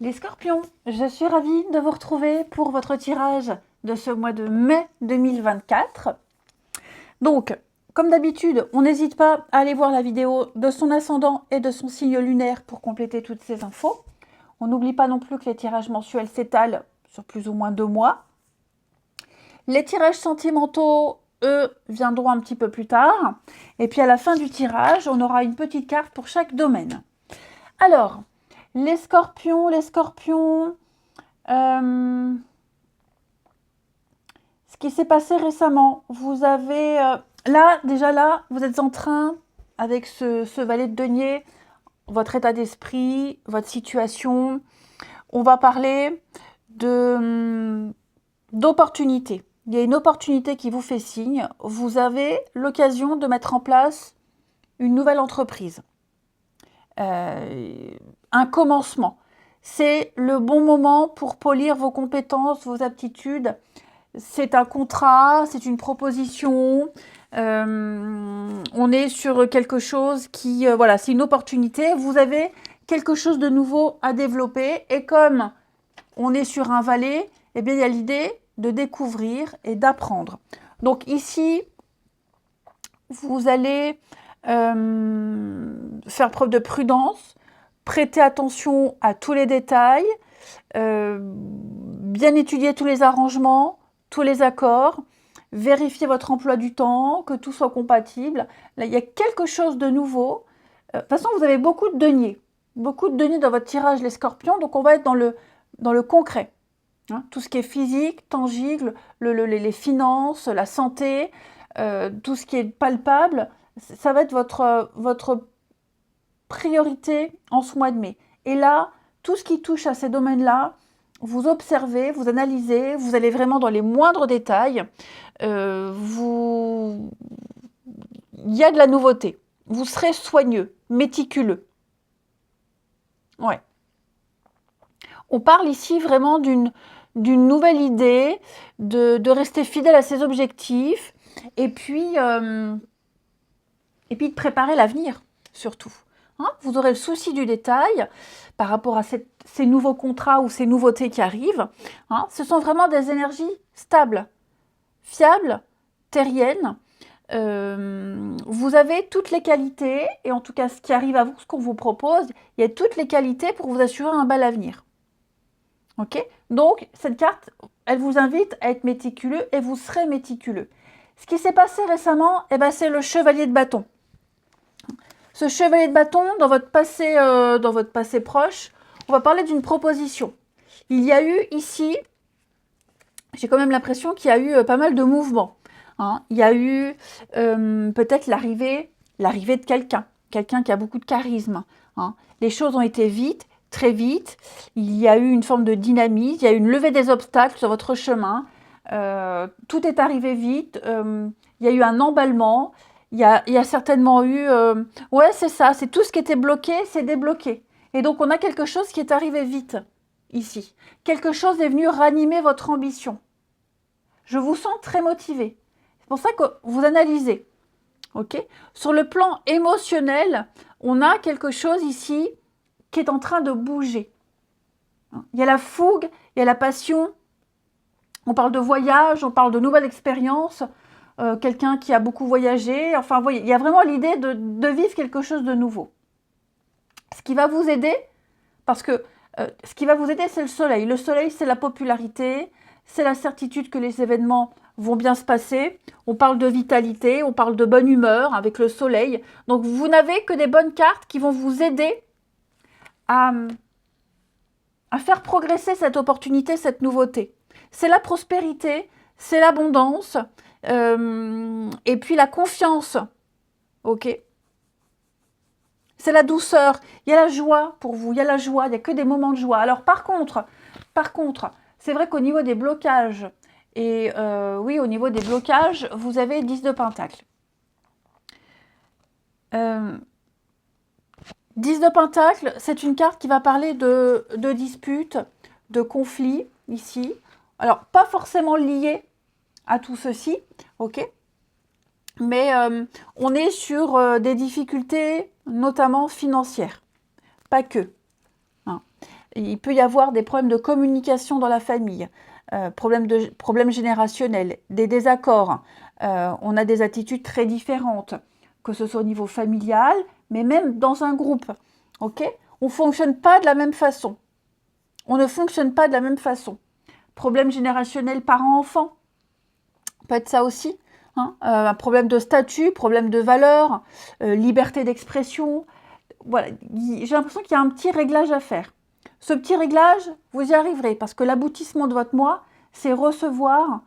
Les scorpions, je suis ravie de vous retrouver pour votre tirage de ce mois de mai 2024. Donc, comme d'habitude, on n'hésite pas à aller voir la vidéo de son ascendant et de son signe lunaire pour compléter toutes ces infos. On n'oublie pas non plus que les tirages mensuels s'étalent sur plus ou moins 2 mois. Les tirages sentimentaux, eux, viendront un petit peu plus tard. Et puis à la fin du tirage, on aura une petite carte pour chaque domaine. Alors, les scorpions, ce qui s'est passé récemment, vous avez, là, vous êtes en train, avec ce valet de denier, votre état d'esprit, votre situation, on va parler d'opportunité. Il y a une opportunité qui vous fait signe, vous avez l'occasion de mettre en place une nouvelle entreprise. Un commencement. C'est le bon moment pour polir vos compétences, vos aptitudes. C'est un contrat, c'est une proposition. On est sur quelque chose qui, voilà, c'est une opportunité. Vous avez quelque chose de nouveau à développer. Et comme on est sur un valet, eh bien, il y a l'idée de découvrir et d'apprendre. Donc ici, vous allez faire preuve de prudence, prêter attention à tous les détails, bien étudier tous les arrangements, tous les accords, vérifier votre emploi du temps, que tout soit compatible. Là, il y a quelque chose de nouveau. De toute façon, vous avez beaucoup de deniers dans votre tirage, les scorpions, donc on va être dans le concret. Hein, tout ce qui est physique, tangible, les finances, la santé, tout ce qui est palpable, ça va être votre priorité en ce mois de mai. Et là, tout ce qui touche à ces domaines-là, vous observez, vous analysez, vous allez vraiment dans les moindres détails. Il y a de la nouveauté. Vous serez soigneux, méticuleux. Ouais. On parle ici vraiment d'une nouvelle idée, de rester fidèle à ses objectifs, et puis de préparer l'avenir, surtout. Hein, vous aurez le souci du détail par rapport à ces nouveaux contrats ou ces nouveautés qui arrivent. Hein, ce sont vraiment des énergies stables, fiables, terriennes. Vous avez toutes les qualités, et en tout cas ce qui arrive à vous, ce qu'on vous propose, il y a toutes les qualités pour vous assurer un bel avenir. Ok? Donc, cette carte, elle vous invite à être méticuleux et vous serez méticuleux. Ce qui s'est passé récemment, eh ben, c'est le chevalier de bâton. Ce chevalier de bâton, dans votre passé proche, on va parler d'une proposition. Il y a eu ici, j'ai quand même l'impression qu'il y a eu pas mal de mouvements. Hein. Il y a eu peut-être l'arrivée de quelqu'un qui a beaucoup de charisme. Hein. Les choses ont été vite, très vite. Il y a eu une forme de dynamisme, il y a eu une levée des obstacles sur votre chemin. Tout est arrivé vite. Il y a eu un emballement. Il y a certainement eu... ouais, c'est ça. C'est tout ce qui était bloqué, c'est débloqué. Et donc, on a quelque chose qui est arrivé vite, ici. Quelque chose est venu ranimer votre ambition. Je vous sens très motivé. C'est pour ça que vous analysez. Okay ? Sur le plan émotionnel, on a quelque chose ici qui est en train de bouger. Il y a la fougue, il y a la passion. On parle de voyage, on parle de nouvelles expériences. Quelqu'un qui a beaucoup voyagé. Enfin, vous voyez, il y a vraiment l'idée de vivre quelque chose de nouveau. Ce qui va vous aider, parce que ce qui va vous aider, c'est le soleil. Le soleil, c'est la popularité, c'est la certitude que les événements vont bien se passer. On parle de vitalité, on parle de bonne humeur avec le soleil. Donc, vous n'avez que des bonnes cartes qui vont vous aider à faire progresser cette opportunité, cette nouveauté. C'est la prospérité, c'est l'abondance, et puis la confiance. Ok ? C'est la douceur, il y a la joie pour vous, il y a la joie, il n'y a que des moments de joie. Alors par contre, c'est vrai qu'au niveau des blocages, et oui, au niveau des blocages, vous avez 10 de Pentacle. 10 de Pentacle, c'est une carte qui va parler de disputes, de conflits, ici. Alors, pas forcément lié à tout ceci, ok ? Mais on est sur des difficultés, notamment financières. Pas que. Hein. Il peut y avoir des problèmes de communication dans la famille, problèmes générationnels, des désaccords. On a des attitudes très différentes, que ce soit au niveau familial, mais même dans un groupe. Ok? On ne fonctionne pas de la même façon. On ne fonctionne pas de la même façon. Problème générationnel parent-enfant, peut être ça aussi. Hein, un problème de statut, problème de valeur, liberté d'expression. Voilà, j'ai l'impression qu'il y a un petit réglage à faire. Ce petit réglage, vous y arriverez, parce que l'aboutissement de votre mois, c'est recevoir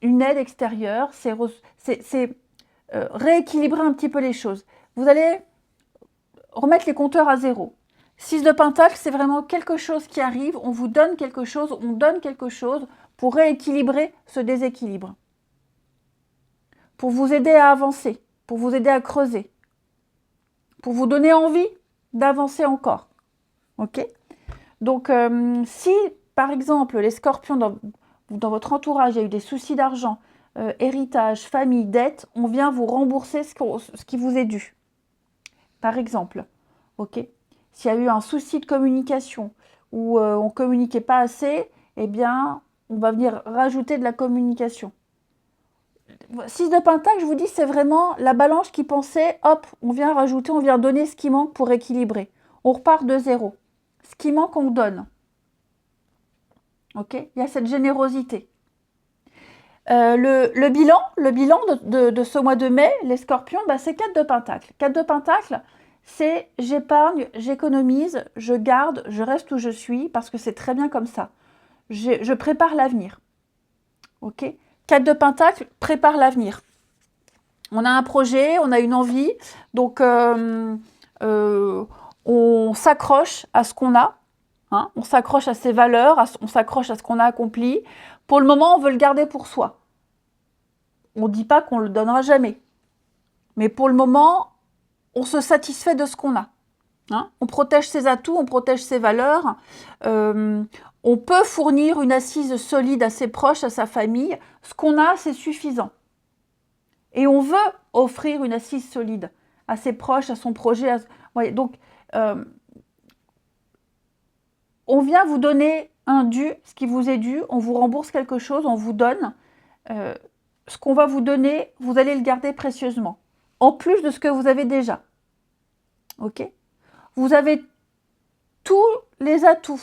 une aide extérieure, c'est rééquilibrer un petit peu les choses. Vous allez remettre les compteurs à zéro. 6 de Pentacle, c'est vraiment quelque chose qui arrive, on vous donne quelque chose, on donne quelque chose pour rééquilibrer ce déséquilibre. Pour vous aider à avancer, pour vous aider à creuser, pour vous donner envie d'avancer encore. Ok? Donc, si, par exemple, les scorpions, dans votre entourage, il y a eu des soucis d'argent, héritage, famille, dette, on vient vous rembourser ce qui vous est dû. Par exemple, ok? S'il y a eu un souci de communication, ou on ne communiquait pas assez, eh bien, on va venir rajouter de la communication. 6 de Pentacle, je vous dis, c'est vraiment la balance qui pensait, hop, on vient rajouter, on vient donner ce qui manque pour équilibrer. On repart de zéro. Ce qui manque, on donne. Ok? Il y a cette générosité. Le bilan de ce mois de mai, les scorpions, bah, c'est 4 de Pentacle. 4 de Pentacle, c'est j'épargne, j'économise, je garde, je reste où je suis, parce que c'est très bien comme ça. Je prépare l'avenir. Ok? 4 de Pentacle, prépare l'avenir. On a un projet, on a une envie, donc on s'accroche à ce qu'on a, hein, on s'accroche à ses valeurs, on s'accroche à ce qu'on a accompli. Pour le moment, on veut le garder pour soi. On ne dit pas qu'on ne le donnera jamais. Mais pour le moment, on se satisfait de ce qu'on a. Hein, on protège ses atouts, on protège ses valeurs. On peut fournir une assise solide à ses proches, à sa famille. Ce qu'on a, c'est suffisant. Et on veut offrir une assise solide à ses proches, à son projet. Ouais, donc, on vient vous donner un dû, ce qui vous est dû. On vous rembourse quelque chose, on vous donne. Ce qu'on va vous donner, vous allez le garder précieusement. En plus de ce que vous avez déjà. Ok? Vous avez tous les atouts,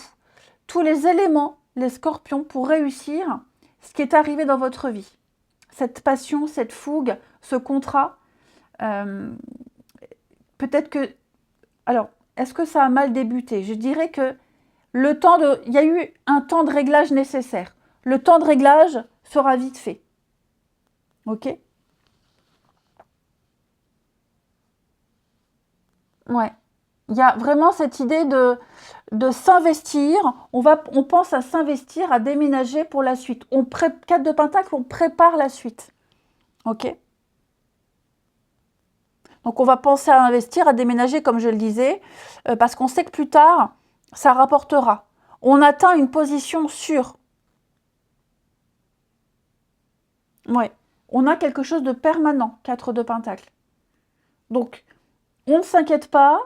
tous les éléments, les scorpions, pour réussir ce qui est arrivé dans votre vie. Cette passion, cette fougue, ce contrat. Peut-être que... Alors, est-ce que ça a mal débuté? Je dirais que il y a eu un temps de réglage nécessaire. Le temps de réglage sera vite fait. Ok? Ouais. Il y a vraiment cette idée de s'investir. On pense à s'investir, à déménager pour la suite. 4 de Pentacle, on prépare la suite. Ok? Donc on va penser à investir, à déménager, comme je le disais, parce qu'on sait que plus tard, ça rapportera. On atteint une position sûre. Ouais. On a quelque chose de permanent, 4 de Pentacle. Donc, on ne s'inquiète pas,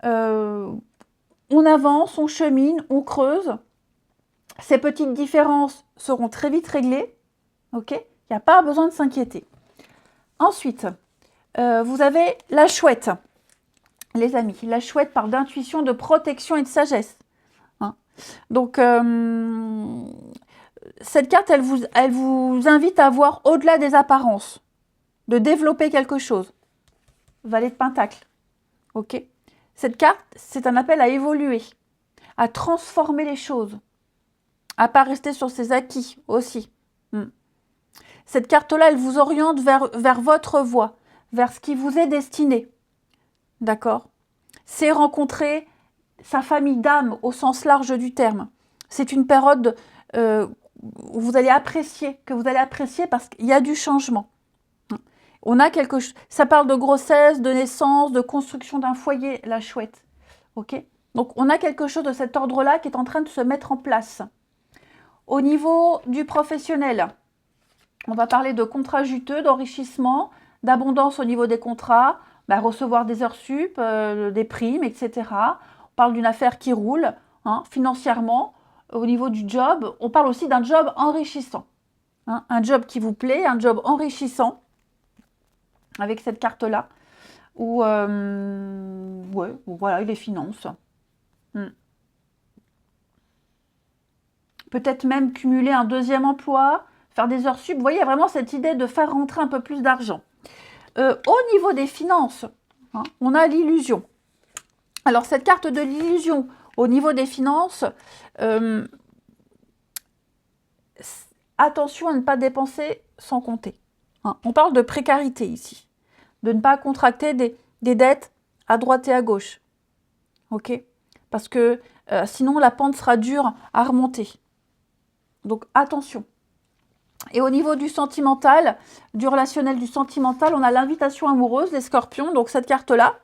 on avance, on chemine, on creuse. Ces petites différences seront très vite réglées. Ok? Il n'y a pas besoin de s'inquiéter. Ensuite, vous avez la chouette. Les amis, la chouette parle d'intuition, de protection et de sagesse. Hein? Donc, cette carte, elle vous invite à voir au-delà des apparences, de développer quelque chose. Valet de Pentacle. Ok? Cette carte, c'est un appel à évoluer, à transformer les choses, à ne pas rester sur ses acquis aussi. Cette carte-là, elle vous oriente vers votre voie, vers ce qui vous est destiné. D'accord? C'est rencontrer sa famille d'âme au sens large du terme. C'est une période où vous allez apprécier, parce qu'il y a du changement. On a quelque chose. Ça parle de grossesse, de naissance, de construction d'un foyer, la chouette. Ok? Donc on a quelque chose de cet ordre-là qui est en train de se mettre en place. Au niveau du professionnel, on va parler de contrats juteux, d'enrichissement, d'abondance au niveau des contrats, recevoir des heures sup, des primes, etc. On parle d'une affaire qui roule. hein, financièrement, au niveau du job. On parle aussi d'un job enrichissant. Hein, un job qui vous plaît, un job enrichissant, avec cette carte-là. Ou, ouais, voilà, les finances. Hmm. Peut-être même cumuler un deuxième emploi, faire des heures sup. Vous voyez, il y a vraiment cette idée de faire rentrer un peu plus d'argent. Au niveau des finances, hein, on a l'illusion. Alors, cette carte de l'illusion, au niveau des finances, attention à ne pas dépenser sans compter. Hein. On parle de précarité ici, de ne pas contracter des dettes à droite et à gauche. Ok? Parce que sinon, la pente sera dure à remonter. Donc, attention. Et au niveau du sentimental, du relationnel, du sentimental, on a l'invitation amoureuse, les scorpions. Donc, cette carte-là,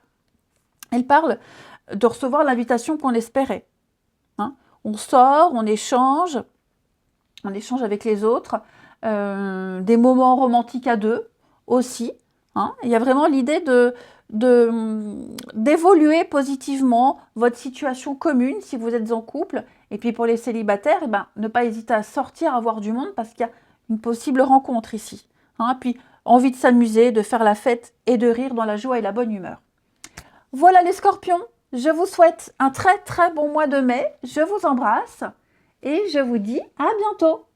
elle parle de recevoir l'invitation qu'on espérait. Hein, on sort, on échange avec les autres, des moments romantiques à deux aussi. Hein. Il y a vraiment l'idée d'évoluer positivement votre situation commune si vous êtes en couple. Et puis pour les célibataires, eh ben, ne pas hésiter à sortir, à voir du monde parce qu'il y a une possible rencontre ici. Hein. Puis envie de s'amuser, de faire la fête et de rire dans la joie et la bonne humeur. Voilà les scorpions, je vous souhaite un très très bon mois de mai. Je vous embrasse et je vous dis à bientôt.